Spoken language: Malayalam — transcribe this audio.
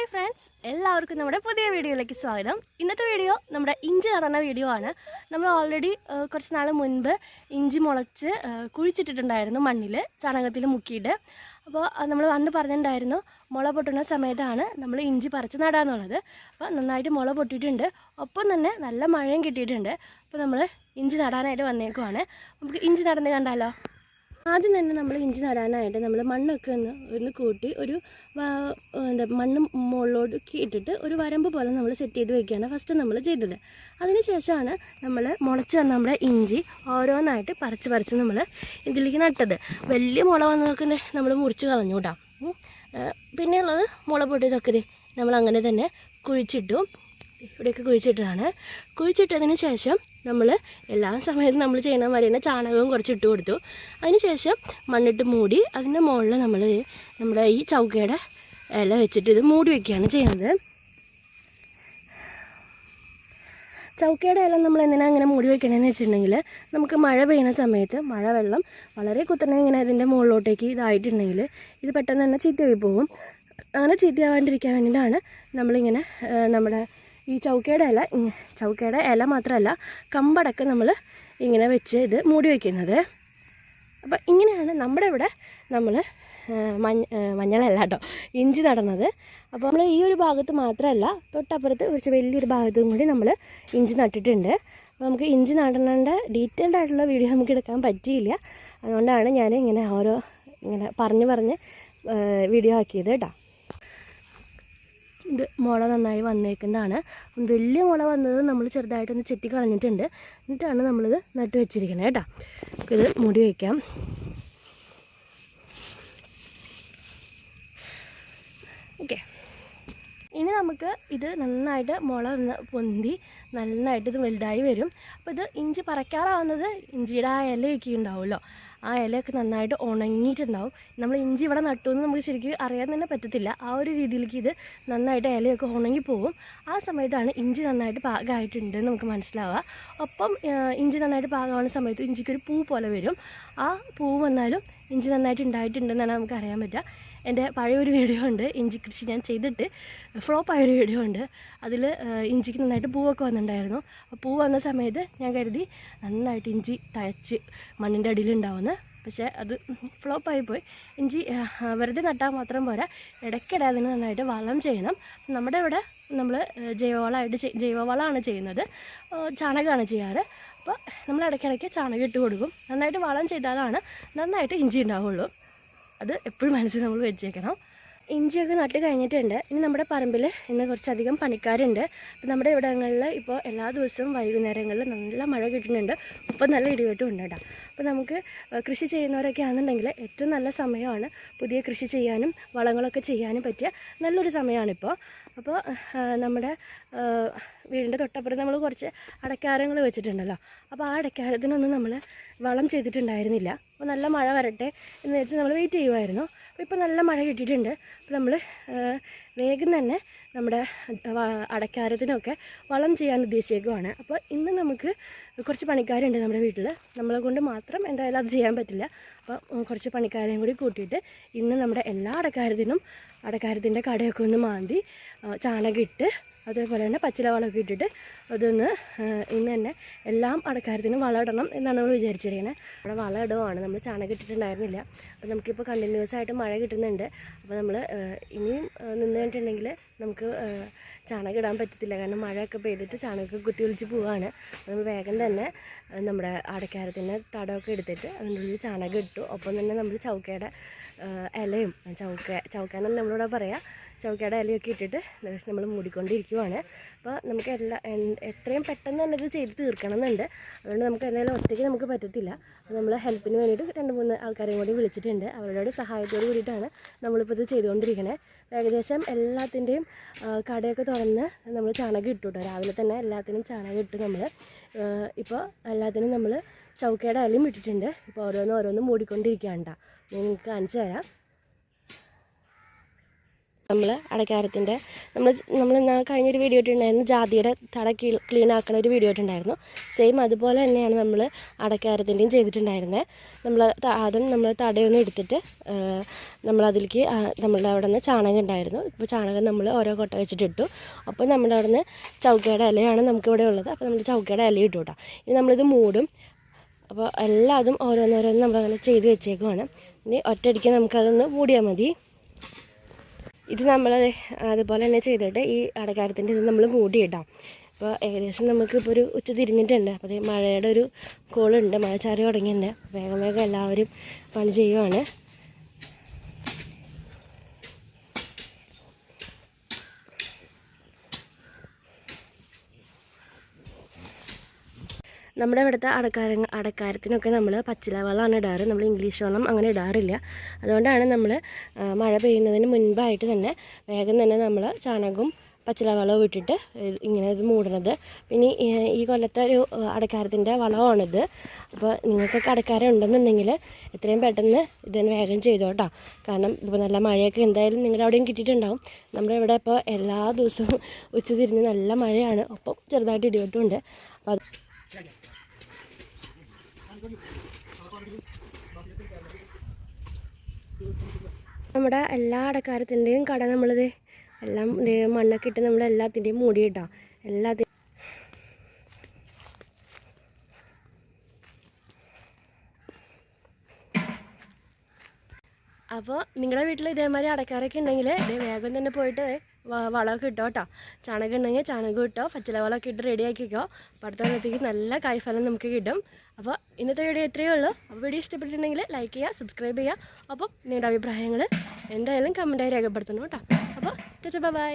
ഹായ് ഫ്രണ്ട്സ്, എല്ലാവർക്കും നമ്മുടെ പുതിയ വീഡിയോയിലേക്ക് സ്വാഗതം. ഇന്നത്തെ വീഡിയോ നമ്മുടെ ഇഞ്ചി നടന്ന വീഡിയോ ആണ്. നമ്മൾ ഓൾറെഡി കുറച്ച് നാൾ മുൻപ് ഇഞ്ചി മുളച്ച് കുഴിച്ചിട്ടിട്ടുണ്ടായിരുന്നു മണ്ണിൽ, ചാണകത്തിൽ മുക്കിയിട്ട്. അപ്പോൾ നമ്മൾ അന്ന് പറഞ്ഞിട്ടുണ്ടായിരുന്നു മുള പൊട്ടുന്ന സമയത്താണ് നമ്മൾ ഇഞ്ചി പറിച്ച് നടാന്നുള്ളത്. അപ്പോൾ നന്നായിട്ട് മുള പൊട്ടിയിട്ടുണ്ട്, ഒപ്പം തന്നെ നല്ല മഴയും കിട്ടിയിട്ടുണ്ട്. അപ്പോൾ നമ്മൾ ഇഞ്ചി നടാനായിട്ട് വന്നേക്കുവാണ്. നമുക്ക് ഇഞ്ചി നടന്ന് കണ്ടാലോ? ആദ്യം തന്നെ നമ്മൾ ഇഞ്ചി നടാനായിട്ട് നമ്മൾ മണ്ണൊക്കെ ഒന്ന് കൂട്ടി ഒരു മണ്ണ് മുകളിലോട്ട് ഇട്ടിട്ട് ഒരു വരമ്പ് പോലെ നമ്മൾ സെറ്റ് ചെയ്ത് വയ്ക്കുകയാണ് ഫസ്റ്റ് നമ്മൾ ചെയ്തത്. അതിന് ശേഷമാണ് നമ്മൾ മുളച്ച് വന്ന നമ്മുടെ ഇഞ്ചി ഓരോന്നായിട്ട് പറിച്ച് നമ്മൾ ഇതിലേക്ക് നട്ടത്. വലിയ മുള വന്നതൊക്കെ നമ്മൾ മുറിച്ച് കളഞ്ഞു കേട്ടോ. പിന്നെയുള്ളത് മുള പൊട്ടിയതൊക്കെ നമ്മൾ അങ്ങനെ തന്നെ കുഴിച്ചിട്ടു. ഇവിടെയൊക്കെ കുഴിച്ചിട്ടതാണ്. കുഴിച്ചിട്ടതിന് ശേഷം നമ്മൾ എല്ലാ സമയത്തും നമ്മൾ ചെയ്യുന്ന മാതിരി തന്നെ ചാണകവും കുറച്ച് ഇട്ട് കൊടുത്തു. അതിന് ശേഷം മണ്ണിട്ട് മൂടി അതിൻ്റെ മുകളിൽ നമ്മൾ നമ്മുടെ ഈ ചൗക്കയുടെ ഇല വെച്ചിട്ട് ഇത് മൂടി വയ്ക്കുകയാണ് ചെയ്യുന്നത്. ചൗക്കയുടെ ഇല നമ്മൾ എന്തിനാണ് അങ്ങനെ മൂടി വയ്ക്കണമെന്ന് വെച്ചിട്ടുണ്ടെങ്കിൽ നമുക്ക് മഴ പെയ്യുന്ന സമയത്ത് മഴവെള്ളം വളരെ കുത്തനെ ഇങ്ങനെ ഇതിൻ്റെ മുകളിലോട്ടേക്ക് ഇതായിട്ടുണ്ടെങ്കിൽ ഇത് പെട്ടെന്ന് തന്നെ ചീത്തയായി പോകും. അങ്ങനെ ചീത്തയാവാണ്ടിരിക്കാൻ വേണ്ടിയിട്ടാണ് നമ്മളിങ്ങനെ നമ്മുടെ ഈ ചൗക്കയുടെ ഇല മാത്രമല്ല കമ്പടക്കം നമ്മൾ ഇങ്ങനെ വെച്ച് ഇത് മൂടി വയ്ക്കുന്നത്. അപ്പോൾ ഇങ്ങനെയാണ് നമ്മുടെ ഇവിടെ നമ്മൾ മഞ്ഞളല്ല കേട്ടോ ഇഞ്ചി നടന്നത്. അപ്പോൾ നമ്മൾ ഈ ഒരു ഭാഗത്ത് മാത്രമല്ല തൊട്ടപ്പുറത്ത് കുറച്ച് വലിയൊരു ഭാഗത്തും കൂടി നമ്മൾ ഇഞ്ചി നട്ടിട്ടുണ്ട്. അപ്പോൾ നമുക്ക് ഇഞ്ചി നടേണ്ട ഡീറ്റെയിൽഡ് ആയിട്ടുള്ള വീഡിയോ നമുക്ക് എടുക്കാൻ പറ്റിയില്ല. അതുകൊണ്ടാണ് ഞാൻ ഇങ്ങനെ പറഞ്ഞ് വീഡിയോ ആക്കിയത് കേട്ടോ. ഇത് മുള നന്നായി വന്നേക്കുന്നതാണ്. വലിയ മുള വന്നത് നമ്മൾ ചെറുതായിട്ടൊന്ന് ചെത്തി കളഞ്ഞിട്ടുണ്ട്. എന്നിട്ടാണ് നമ്മളിത് നട്ട് വെച്ചിരിക്കുന്നത് കേട്ടോ. ഇത് മൂടി വയ്ക്കാം. ഓക്കെ, ഇനി നമുക്ക് ഇത് നന്നായിട്ട് മുള പൊന്തി നന്നായിട്ട് ഇത് വലുതായി വരും. അപ്പോൾ ഇത് ഇഞ്ചി പറിക്കാറാവുന്നത് ഇഞ്ചിയുടെ ആ ഇലയൊക്കെ ഉണ്ടാവുമല്ലോ, ആ ഇലയൊക്കെ നന്നായിട്ട് ഉണങ്ങിയിട്ടുണ്ടാവും. നമ്മൾ ഇഞ്ചി ഇവിടെ നട്ടുവെന്ന് നമുക്ക് ശരിക്കും അറിയാൻ തന്നെ പറ്റത്തില്ല. ആ ഒരു രീതിയിലേക്ക് ഇത് നന്നായിട്ട് ഇലയൊക്കെ ഉണങ്ങിപ്പോവും. ആ സമയത്താണ് ഇഞ്ചി നന്നായിട്ട് പാകമായിട്ടുണ്ട് നമുക്ക് മനസ്സിലാവുക. ഒപ്പം ഇഞ്ചി നന്നായിട്ട് പാകമാവുന്ന സമയത്ത് ഇഞ്ചിക്കൊരു പൂ പോലെ വരും. ആ പൂ വന്നാലും ഇഞ്ചി നന്നായിട്ട് ഉണ്ടായിട്ടുണ്ടെന്നാണ് നമുക്ക് അറിയാൻ പറ്റുക. എൻ്റെ പഴയൊരു വീഡിയോ ഉണ്ട്, ഇഞ്ചി കൃഷി ഞാൻ ചെയ്തിട്ട് ഫ്ലോപ്പായൊരു വീഡിയോ ഉണ്ട്. അതിൽ ഇഞ്ചിക്ക് നന്നായിട്ട് പൂവൊക്കെ വന്നിട്ടുണ്ടായിരുന്നു. പൂ വന്ന സമയത്ത് ഞാൻ കരുതി നന്നായിട്ട് ഇഞ്ചി തഴച്ച് മണ്ണിൻ്റെ അടിയിലുണ്ടാവുമെന്ന്. പക്ഷേ അത് ഫ്ലോപ്പായിപ്പോയി. ഇഞ്ചി വെറുതെ നട്ടാൽ മാത്രം പോരാ, ഇടയ്ക്കിടെ അതിന് നന്നായിട്ട് വളം ചെയ്യണം. നമ്മുടെ ഇവിടെ നമ്മൾ ജൈവവളമാണ് ചെയ്യുന്നത്, ചാണകമാണ് ചെയ്യാറ്. അപ്പോൾ നമ്മൾ ഇടയ്ക്കിടയ്ക്ക് ചാണകം ഇട്ട് കൊടുക്കും. നന്നായിട്ട് വളം ചെയ്താലാണ് നന്നായിട്ട് ഇഞ്ചി ഉണ്ടാവുള്ളൂ. അത് എപ്പോഴും മനസ്സിൽ നമ്മൾ വെച്ചേക്കണം. ഇഞ്ചിയൊക്കെ നട്ട് കഴിഞ്ഞിട്ടുണ്ട്. ഇനി നമ്മുടെ പറമ്പിൽ ഇന്ന് കുറച്ചധികം പണിക്കാരുണ്ട്. അപ്പോൾ നമ്മുടെ ഇവിടങ്ങളിൽ ഇപ്പോൾ എല്ലാ ദിവസവും വൈകുന്നേരങ്ങളിൽ നല്ല മഴ കിട്ടുന്നുണ്ട്, ഒപ്പം നല്ല ഇടിവെട്ടും ഉണ്ട് കേട്ടോ. അപ്പോൾ നമുക്ക് കൃഷി ചെയ്യുന്നവരൊക്കെ ആണെന്നുണ്ടെങ്കിൽ ഏറ്റവും നല്ല സമയമാണ്. പുതിയ കൃഷി ചെയ്യാനും വളങ്ങളൊക്കെ ചെയ്യാനും പറ്റിയ നല്ലൊരു സമയമാണിപ്പോൾ. അപ്പോൾ നമ്മുടെ വീടിൻ്റെ തൊട്ടപ്പുറത്ത് നമ്മൾ കുറച്ച് അടയ്ക്കാരങ്ങൾ വെച്ചിട്ടുണ്ടല്ലോ. അപ്പോൾ ആ അടയ്ക്കാരത്തിനൊന്നും നമ്മൾ വളം ചെയ്തിട്ടുണ്ടായിരുന്നില്ല. അപ്പോൾ നല്ല മഴ വരട്ടെ എന്ന് വെച്ച് നമ്മൾ വെയിറ്റ് ചെയ്യുമായിരുന്നു. അപ്പോൾ ഇപ്പോൾ നല്ല മഴ കിട്ടിയിട്ടുണ്ട്. അപ്പോൾ നമ്മൾ വേഗം തന്നെ നമ്മുടെ അടയ്ക്കാരത്തിനൊക്കെ വളം ചെയ്യാൻ ഉദ്ദേശിക്കുകയാണ്. അപ്പോൾ ഇന്ന് നമുക്ക് കുറച്ച് പണിക്കാരുണ്ട് നമ്മുടെ വീട്ടിൽ. നമ്മളെ കൊണ്ട് മാത്രം എന്തായാലും അത് ചെയ്യാൻ പറ്റില്ല. അപ്പോൾ കുറച്ച് പണിക്കാരെയും കൂടി കൂട്ടിയിട്ട് ഇന്ന് നമ്മുടെ എല്ലാ അടയ്ക്കാരത്തിൻ്റെ കടയൊക്കെ ഒന്ന് മാന്തി ചാണകം ഇട്ട് അതേപോലെ തന്നെ പച്ചില വളമൊക്കെ ഇട്ടിട്ട് അതൊന്ന് ഇന്ന് തന്നെ എല്ലാം അടക്കാരത്തിനും വളം ഇടണം എന്നാണ് നമ്മൾ വിചാരിച്ചിരിക്കുന്നത്. അവിടെ വളം ഇടുവാണ്, നമ്മൾ ചാണകം ഇട്ടിട്ടുണ്ടായിരുന്നില്ല. അപ്പോൾ നമുക്കിപ്പോൾ കണ്ടിന്യൂസ് ആയിട്ട് മഴ കിട്ടുന്നുണ്ട്. അപ്പോൾ നമ്മൾ ഇനിയും നിന്ന് കഴിഞ്ഞിട്ടുണ്ടെങ്കിൽ നമുക്ക് ചാണകം ഇടാൻ പറ്റത്തില്ല, കാരണം മഴയൊക്കെ പെയ്തിട്ട് ചാണകമൊക്കെ കുത്തി ഒലിച്ച് പോവുകയാണ്. നമ്മൾ വേഗം തന്നെ നമ്മുടെ അടക്കാരത്തിൻ്റെ തടമൊക്കെ എടുത്തിട്ട് അതിൻ്റെ ഉള്ളിൽ ചാണകം ഇട്ടു. ഒപ്പം തന്നെ നമ്മൾ ചൗക്കയുടെ ഇലയും ചൗക്കാന്നെന്ന് നമ്മളിവിടെ പറയാം, ചൗക്കയുടെ ഇലയൊക്കെ ഇട്ടിട്ട് നമ്മൾ മൂടിക്കൊണ്ടിരിക്കുവാണ്. അപ്പോൾ നമുക്ക് എത്രയും പെട്ടെന്ന് തന്നെ ഇത് ചെയ്ത് തീർക്കണം എന്നുണ്ട്. അതുകൊണ്ട് നമുക്ക് എന്തായാലും ഒറ്റയ്ക്ക് നമുക്ക് പറ്റത്തില്ല. അപ്പോൾ നമ്മൾ ഹെൽപ്പിന് വേണ്ടിയിട്ട് 2-3 ആൾക്കാരെയും കൂടി വിളിച്ചിട്ടുണ്ട്. അവരുടെ സഹായത്തോട് കൂടിയിട്ടാണ് നമ്മളിപ്പോൾ ഇത് ചെയ്തുകൊണ്ടിരിക്കുന്നത്. ഏകദേശം എല്ലാത്തിൻ്റെയും കടയൊക്കെ തുറന്ന് നമ്മൾ ചാണകം ഇട്ടു കേട്ടോ. രാവിലെ തന്നെ എല്ലാത്തിനും ചാണകം ഇട്ട് നമ്മൾ ഇപ്പോൾ എല്ലാത്തിനും നമ്മൾ ചൗക്കയുടെ ഇലയും ഇട്ടിട്ടുണ്ട്. ഇപ്പോൾ ഓരോന്നും മൂടിക്കൊണ്ടിരിക്കുകയാണ് കേട്ടോ. ഞാൻ നിങ്ങൾക്ക് കാണിച്ചു തരാം. നമ്മൾ അടക്കാരത്തിൻ്റെ നമ്മൾ കഴിഞ്ഞൊരു വീഡിയോ ഇട്ടുണ്ടായിരുന്നു, ജാതിയുടെ തട ക്ലീൻ ആക്കുന്ന ഒരു വീഡിയോ ഇട്ടുണ്ടായിരുന്നു. സെയിം അതുപോലെ തന്നെയാണ് നമ്മൾ അടക്കാരത്തിൻ്റെയും ചെയ്തിട്ടുണ്ടായിരുന്നത്. ആദ്യം നമ്മൾ തടയൊന്നും എടുത്തിട്ട് നമ്മളതിലേക്ക് നമ്മളുടെ അവിടെ നിന്ന് ചാണകം ഉണ്ടായിരുന്നു. ഇപ്പോൾ ചാണകം നമ്മൾ ഓരോ കൊട്ട വെച്ചിട്ടിട്ടു. അപ്പോൾ നമ്മുടെ അവിടെ നിന്ന് ചൗക്കയുടെ ഇലയാണ് നമുക്കിവിടെ ഉള്ളത്. അപ്പോൾ നമ്മൾ ചൗക്കയുടെ ഇല ഇട്ടു കേട്ടോ. ഇനി നമ്മളിത് മൂടും. അപ്പോൾ എല്ലാതും ഓരോന്നോരോന്നും നമ്മളങ്ങനെ ചെയ്ത് വെച്ചേക്കുവാണ്. ഇനി ഒറ്റയടിക്ക് നമുക്കതൊന്ന് മൂടിയാൽ മതി. ഇത് നമ്മൾ അതുപോലെ തന്നെ ചെയ്തിട്ട് ഈ അടക്കാരത്തിൻ്റെ ഇത് നമ്മൾ മൂടിയിടാം. അപ്പോൾ ഏകദേശം നമുക്കിപ്പോൾ ഒരു ഉച്ച തിരിഞ്ഞിട്ടുണ്ട്. അപ്പോൾ മഴയുടെ ഒരു കോളുണ്ട്, മഴ ചാറി തുടങ്ങിയിട്ടുണ്ട്. വേഗം വേഗം എല്ലാവരും പണി ചെയ്യുവാണ്. നമ്മുടെ ഇവിടുത്തെ അടക്കാരത്തിനൊക്കെ നമ്മൾ പച്ചില വെള്ളമാണ് ഇടാറ്. നമ്മൾ ഇംഗ്ലീഷ് വെള്ളം അങ്ങനെ ഇടാറില്ല. അതുകൊണ്ടാണ് നമ്മൾ മഴ പെയ്യുന്നതിന് മുൻപായിട്ട് തന്നെ വേഗം തന്നെ നമ്മൾ ചാണകവും പച്ചില വളവും ഇട്ടിട്ട് ഇങ്ങനെ ഇത് മൂടുന്നത്. പിന്നെ ഈ കൊല്ലത്തെ ഒരു അടക്കാരത്തിൻ്റെ വളമാണിത്. അപ്പോൾ നിങ്ങൾക്കൊക്കെ അടക്കാരം ഉണ്ടെന്നുണ്ടെങ്കിൽ എത്രയും പെട്ടെന്ന് ഇതിന് വേഗം ചെയ്തോ കേട്ടോ. കാരണം ഇപ്പോൾ നല്ല മഴയൊക്കെ എന്തായാലും നിങ്ങളുടെ അവിടെയും കിട്ടിയിട്ടുണ്ടാവും. നമ്മുടെ ഇവിടെ ഇപ്പോൾ എല്ലാ ദിവസവും ഉച്ച തിരിഞ്ഞ് നല്ല മഴയാണ്. ഒപ്പം ചെറുതായിട്ട് ഇടിവെട്ടുമുണ്ട്. അപ്പോൾ നമ്മുടെ എല്ലാ അടക്കാരത്തിൻ്റെയും കട നമ്മളിത് എല്ലാം മണ്ണൊക്കെ ഇട്ട് നമ്മൾ എല്ലാത്തിൻ്റെയും മൂടിയിട്ടാം. അപ്പോൾ നിങ്ങളുടെ വീട്ടിൽ ഇതേമാതിരി അടക്കാരൊക്കെ ഉണ്ടെങ്കിൽ വേഗം തന്നെ പോയിട്ട് വളമൊക്കെ ഇട്ടോ കേട്ടോ. ചാണകം ഉണ്ടെങ്കിൽ ചാണകം ഇട്ടോ, പച്ചില വളമൊക്കെ ഇട്ട് റെഡിയാക്കിക്കോ. അപ്പോൾ അടുത്ത കൊല്ലത്തേക്ക് നല്ല കായ്ഫലം നമുക്ക് കിട്ടും. അപ്പോൾ ഇന്നത്തെ വീഡിയോ ഇത്രയേ ഉള്ളൂ. അപ്പോൾ വീഡിയോ ഇഷ്ടപ്പെട്ടിട്ടുണ്ടെങ്കിൽ ലൈക്ക് ചെയ്യുക, സബ്സ്ക്രൈബ് ചെയ്യുക. അപ്പം നിങ്ങളുടെ അഭിപ്രായങ്ങൾ എന്തായാലും കമൻറ്റായി രേഖപ്പെടുത്തണം കേട്ടോ. അപ്പോൾ ബൈ.